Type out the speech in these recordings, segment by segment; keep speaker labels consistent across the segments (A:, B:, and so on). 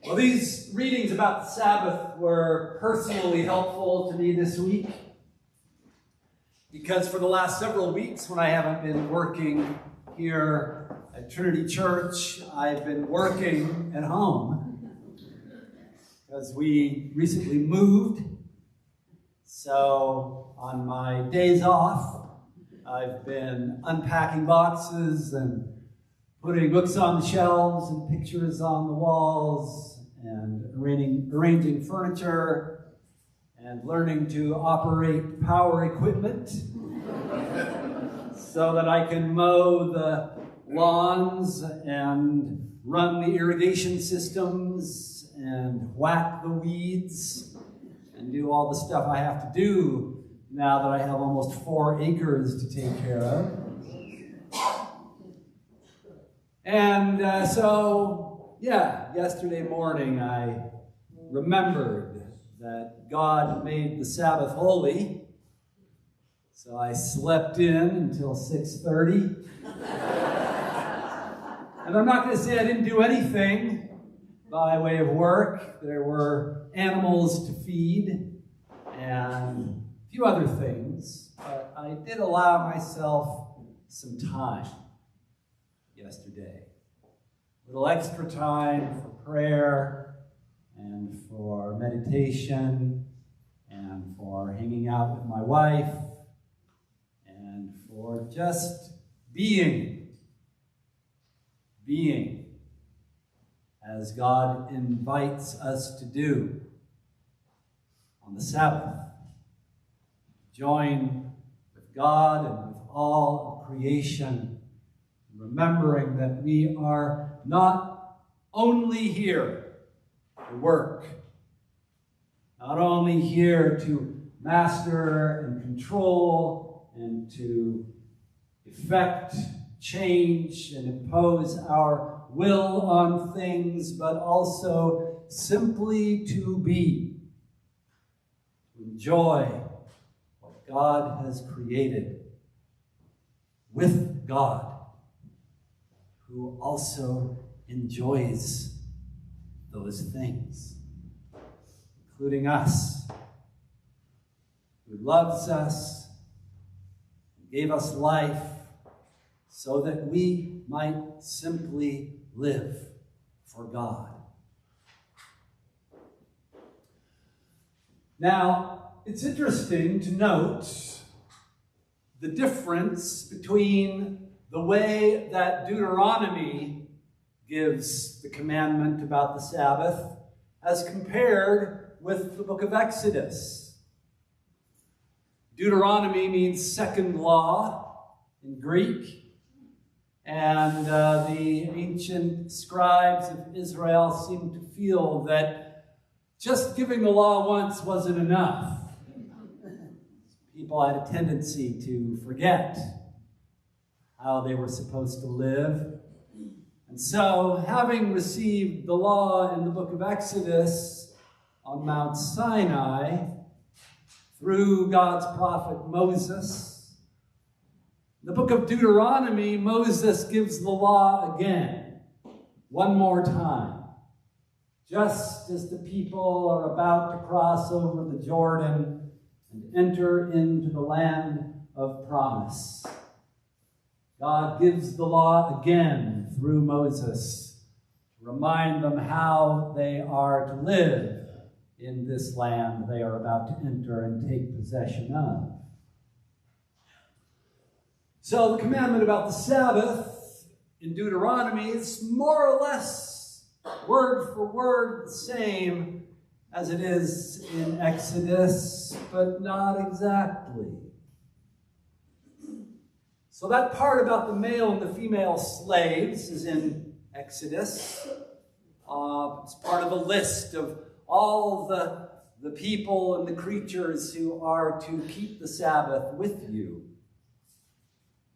A: Well, these readings about the Sabbath were personally helpful to me this week because for the last several weeks when I haven't been working here at Trinity Church, I've been working at home because we recently moved. So on my days off, I've been unpacking boxes and putting books on the shelves and pictures on the walls and arranging furniture and learning to operate power equipment so that I can mow the lawns and run the irrigation systems and whack the weeds and do all the stuff I have to do now that I have almost 4 acres to take care of. And yesterday morning I remembered that God made the Sabbath holy. So I slept in until 6:30. And I'm not going to say I didn't do anything by way of work. There were animals to feed and a few other things. But I did allow myself some time yesterday. A little extra time for prayer and for meditation and for hanging out with my wife and for just being as God invites us to do on the Sabbath. Join with God and with all of creation, remembering that we are not only here to work, not only here to master and control and to effect change and impose our will on things, but also simply to be, to enjoy what God has created with God, who also enjoys those things, including us, who loves us, gave us life so that we might simply live for God. Now, it's interesting to note the difference between the way that Deuteronomy gives the commandment about the Sabbath as compared with the book of Exodus. Deuteronomy means second law in Greek, and the ancient scribes of Israel seemed to feel that just giving the law once wasn't enough. People had a tendency to forget how they were supposed to live. And so, having received the law in the book of Exodus on Mount Sinai through God's prophet Moses, the book of Deuteronomy, Moses gives the law again, one more time, just as the people are about to cross over the Jordan and enter into the land of promise. God gives the law again through Moses to remind them how they are to live in this land they are about to enter and take possession of. So the commandment about the Sabbath in Deuteronomy is more or less word for word the same as it is in Exodus, but not exactly. So that part about the male and the female slaves is in Exodus. It's part of a list of all the people and the creatures who are to keep the Sabbath with you.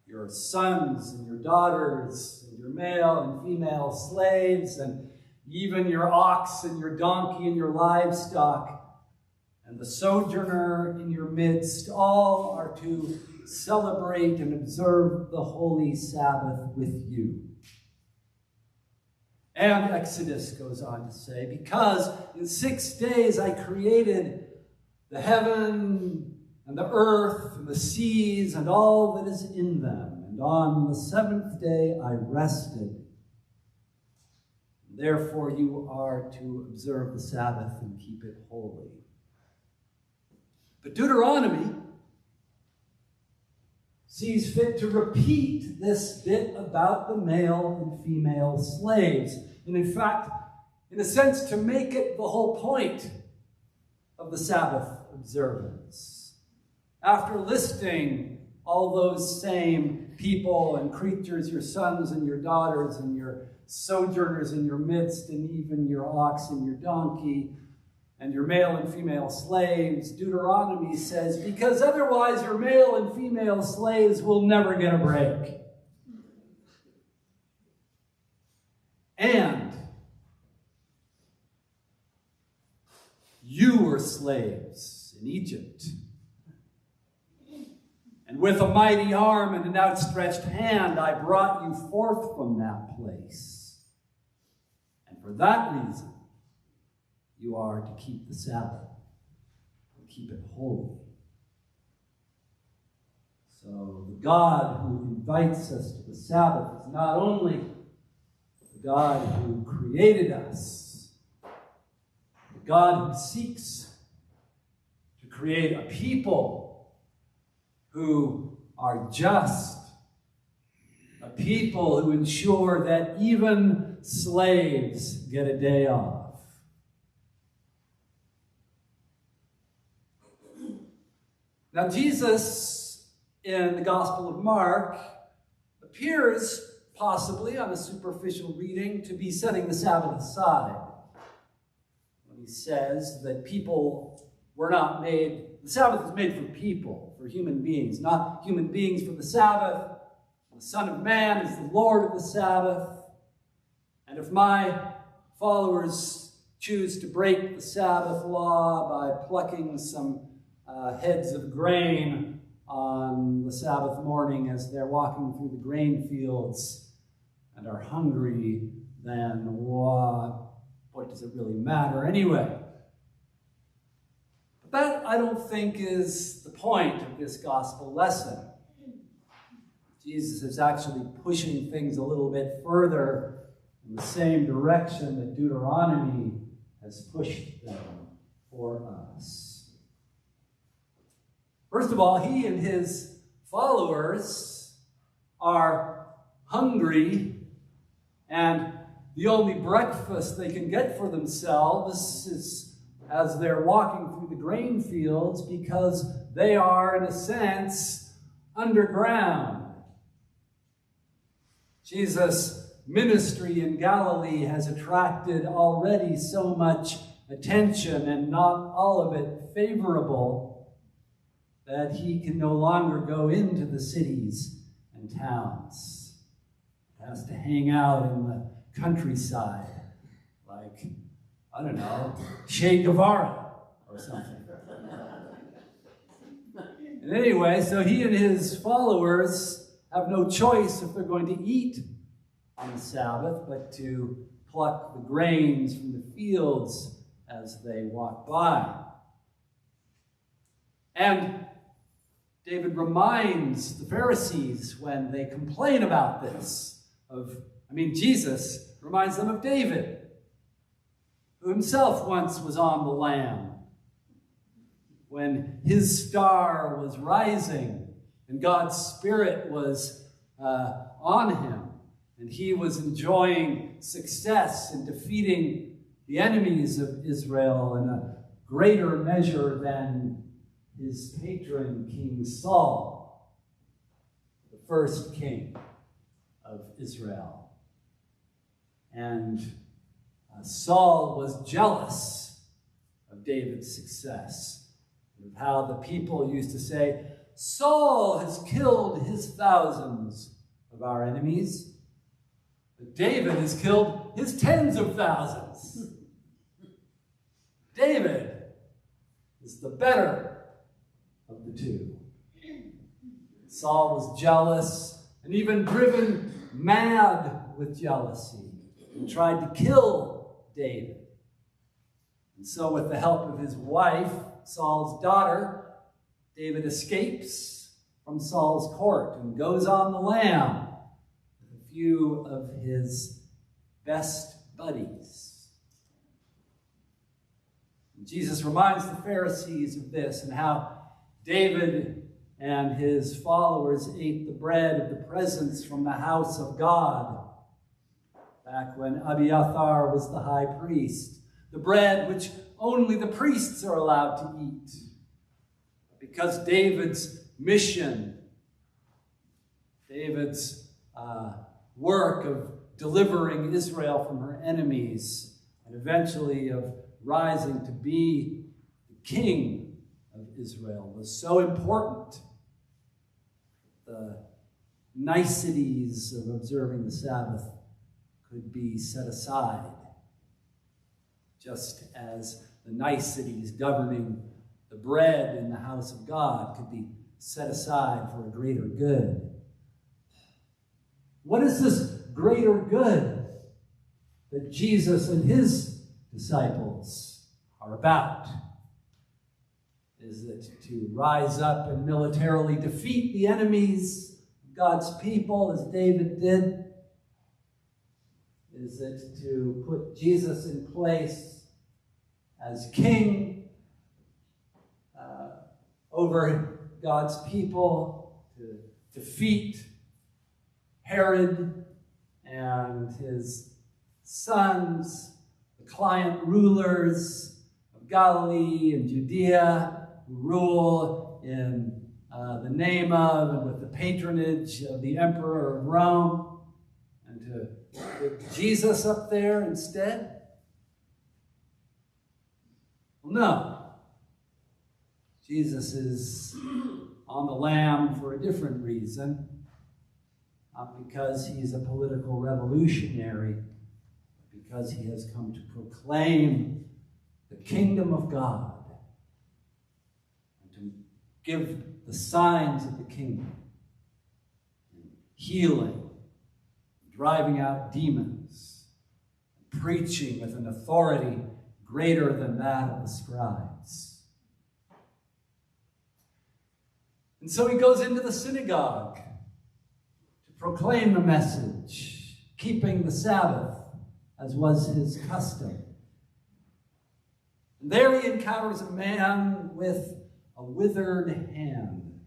A: Your sons and your daughters, and your male and female slaves, and even your ox and your donkey and your livestock, and the sojourner in your midst, all are to celebrate and observe the holy Sabbath with you. And Exodus goes on to say, because in 6 days I created the heaven and the earth and the seas and all that is in them. And on the 7th day I rested. Therefore you are to observe the Sabbath and keep it holy. But Deuteronomy sees fit to repeat this bit about the male and female slaves. And in fact, in a sense, to make it the whole point of the Sabbath observance. After listing all those same people and creatures, your sons and your daughters and your sojourners in your midst, and even your ox and your donkey, and your male and female slaves, Deuteronomy says, because otherwise your male and female slaves will never get a break. And you were slaves in Egypt. And with a mighty arm and an outstretched hand, I brought you forth from that place. And for that reason, you are to keep the Sabbath and keep it holy. So the God who invites us to the Sabbath is not only the God who created us, the God who seeks to create a people who are just, a people who ensure that even slaves get a day off. Now, Jesus, in the Gospel of Mark, appears, possibly on a superficial reading, to be setting the Sabbath aside. When he says that people were not made, the Sabbath is made for people, for human beings, not human beings for the Sabbath. The Son of Man is the Lord of the Sabbath. And if my followers choose to break the Sabbath law by plucking some heads of grain on the Sabbath morning as they're walking through the grain fields and are hungry, then what does it really matter anyway? But that, I don't think, is the point of this gospel lesson. Jesus is actually pushing things a little bit further in the same direction that Deuteronomy has pushed them for us. First of all, he and his followers are hungry, and the only breakfast they can get for themselves is as they're walking through the grain fields, because they are, in a sense, underground. Jesus' ministry in Galilee has attracted already so much attention, and not all of it favorable, that he can no longer go into the cities and towns. He has to hang out in the countryside, like, I don't know, Che Guevara or something. And anyway, so he and his followers have no choice if they're going to eat on the Sabbath, but to pluck the grains from the fields as they walk by. And David reminds the Pharisees when they complain about this Jesus reminds them of David, who himself once was on the lam when his star was rising and God's Spirit was on him, and he was enjoying success in defeating the enemies of Israel in a greater measure than his patron, King Saul, the first king of Israel. And Saul was jealous of David's success, and of how the people used to say, Saul has killed his thousands of our enemies, but David has killed his tens of thousands. David is the better of the two. Saul was jealous and even driven mad with jealousy. and tried to kill David. And so with the help of his wife, Saul's daughter, David escapes from Saul's court and goes on the lam with a few of his best buddies. And Jesus reminds the Pharisees of this and how David and his followers ate the bread of the presence from the house of God back when Abiathar was the high priest. The bread which only the priests are allowed to eat. Because David's mission, David's work of delivering Israel from her enemies, and eventually of rising to be the king of Israel, was so important. The niceties of observing the Sabbath could be set aside, just as the niceties governing the bread in the house of God could be set aside for a greater good. What is this greater good that Jesus and his disciples are about? Is it to rise up and militarily defeat the enemies of God's people as David did? Is it to put Jesus in place as king over God's people, to defeat Herod and his sons, the client rulers of Galilee and Judea, who rule in the name of and with the patronage of the emperor of Rome, and to put Jesus up there instead? Well, no. Jesus is on the lam for a different reason. Not because he's a political revolutionary, but because he has come to proclaim the kingdom of God and to give the signs of the kingdom, healing, driving out demons, and preaching with an authority greater than that of the scribes. And so he goes into the synagogue to proclaim the message, keeping the Sabbath, as was his custom. And there he encounters a man with a withered hand.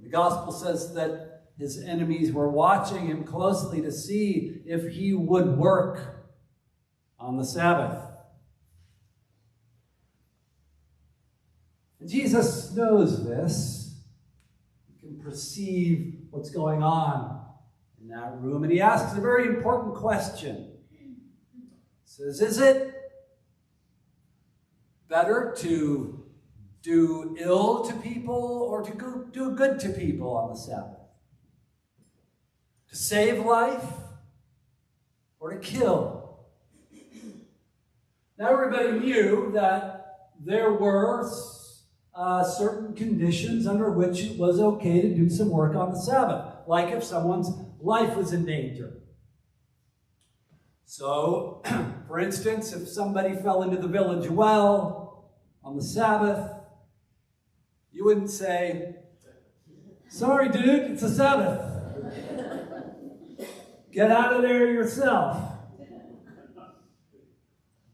A: The gospel says that his enemies were watching him closely to see if he would work on the Sabbath. And Jesus knows this. He can perceive what's going on in that room. And he asks a very important question. He says, is it better to do ill to people or to do good to people on the Sabbath? To save life or to kill? Now everybody knew that there were certain conditions under which it was okay to do some work on the Sabbath, like if someone's life was in danger. So, for instance, if somebody fell into the village well on the Sabbath, you wouldn't say, sorry, dude, it's a Sabbath. Get out of there yourself.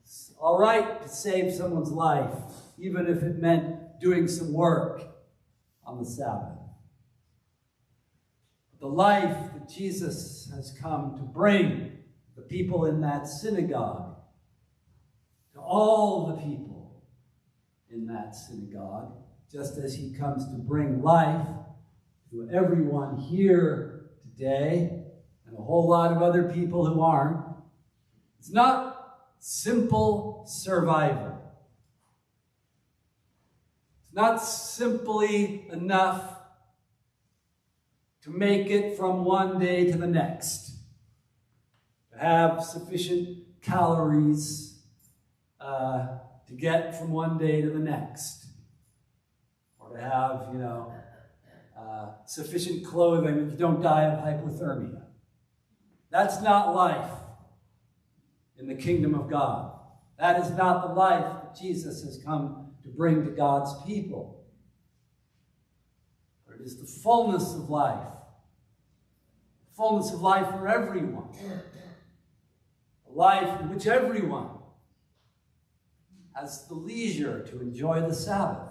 A: It's all right to save someone's life, even if it meant doing some work on the Sabbath. The life that Jesus has come to bring the people in that synagogue, to all the people in that synagogue, just as he comes to bring life to everyone here today, and a whole lot of other people who aren't. It's not simple survival. It's not simply enough to make it from one day to the next, to have sufficient calories to get from one day to the next, or to have, sufficient clothing that you don't die of hypothermia. That's not life in the kingdom of God. That is not the life that Jesus has come to bring to God's people. But it is the fullness of life. Fullness of life for everyone. A life in which everyone has the leisure to enjoy the Sabbath.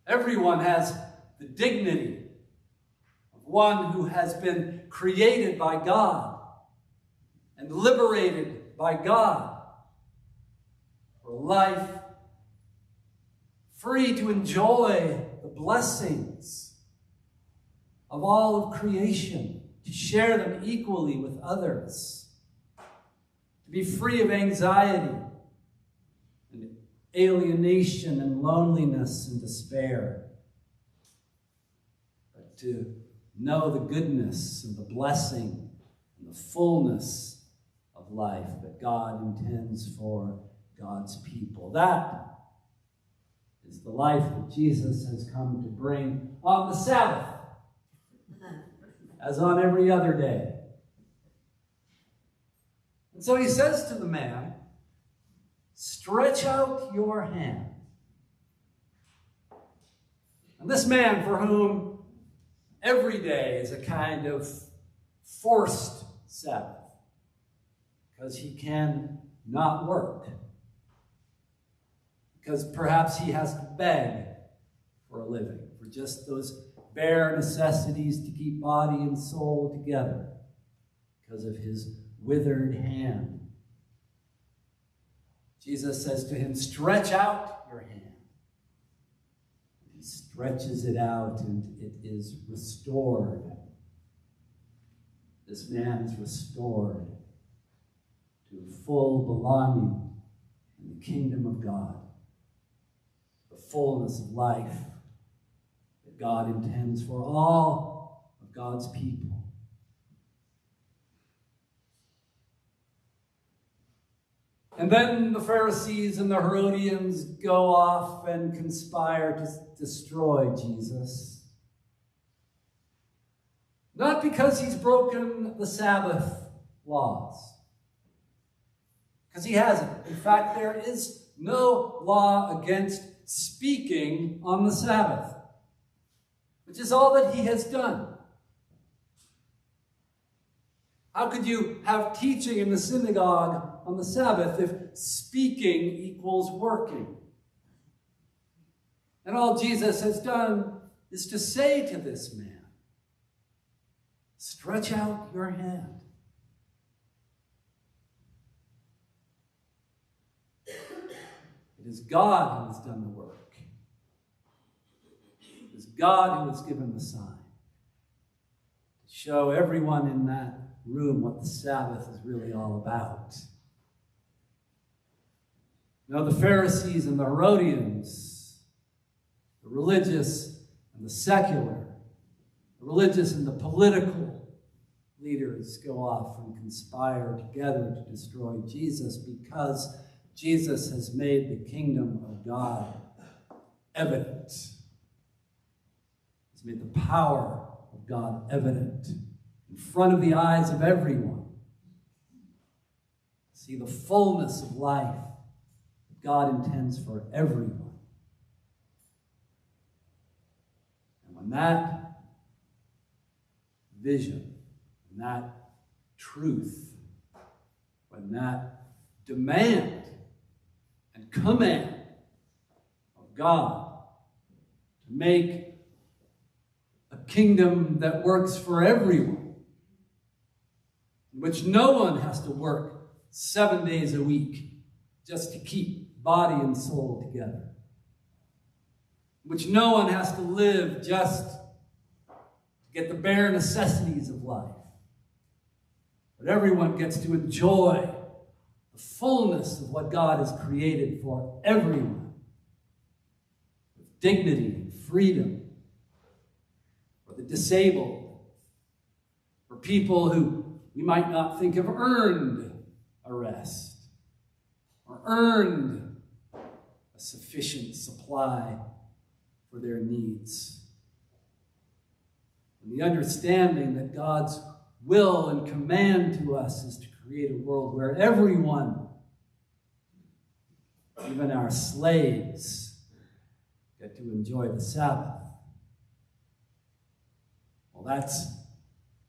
A: Everyone has the dignity of one who has been created by God and liberated by God for a life free to enjoy the blessings of all of creation, to share them equally with others, to be free of anxiety and alienation and loneliness and despair, but to know the goodness and the blessing and the fullness of life that God intends for God's people. That is the life that Jesus has come to bring on the Sabbath, as on every other day. And so he says to the man, "Stretch out your hand." And this man, for whom every day is a kind of forced Sabbath, because he can not work, because perhaps he has to beg for a living, for just those bare necessities to keep body and soul together, because of his withered hand. Jesus says to him, "Stretch out your hand." He stretches it out and it is restored. This man is restored to full belonging in the kingdom of God, the fullness of life that God intends for all of God's people. And then the Pharisees and the Herodians go off and conspire to destroy Jesus. Not because he's broken the Sabbath laws, because he hasn't. In fact, there is no law against speaking on the Sabbath, which is all that he has done. How could you have teaching in the synagogue on the Sabbath if speaking equals working? And all Jesus has done is to say to this man, "Stretch out your hand." It is God who has done the work. It is God who has given the sign to show everyone in that room what the Sabbath is really all about. Now, the Pharisees and the Herodians, the religious and the secular, the religious and the political leaders go off and conspire together to destroy Jesus, because Jesus has made the kingdom of God evident. He's made the power of God evident in front of the eyes of everyone. See the fullness of life that God intends for everyone. And when that vision, when that truth, when that demand and command of God to make a kingdom that works for everyone, in which no one has to work 7 days a week just to keep body and soul together, in which no one has to live just to get the bare necessities of life, but everyone gets to enjoy the fullness of what God has created for everyone, with dignity and freedom, for the disabled, for people who we might not think have earned a rest or earned a sufficient supply for their needs. And the understanding that God's will and command to us is to create a world where everyone, even our slaves, get to enjoy the Sabbath. Well, that's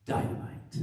A: dynamite.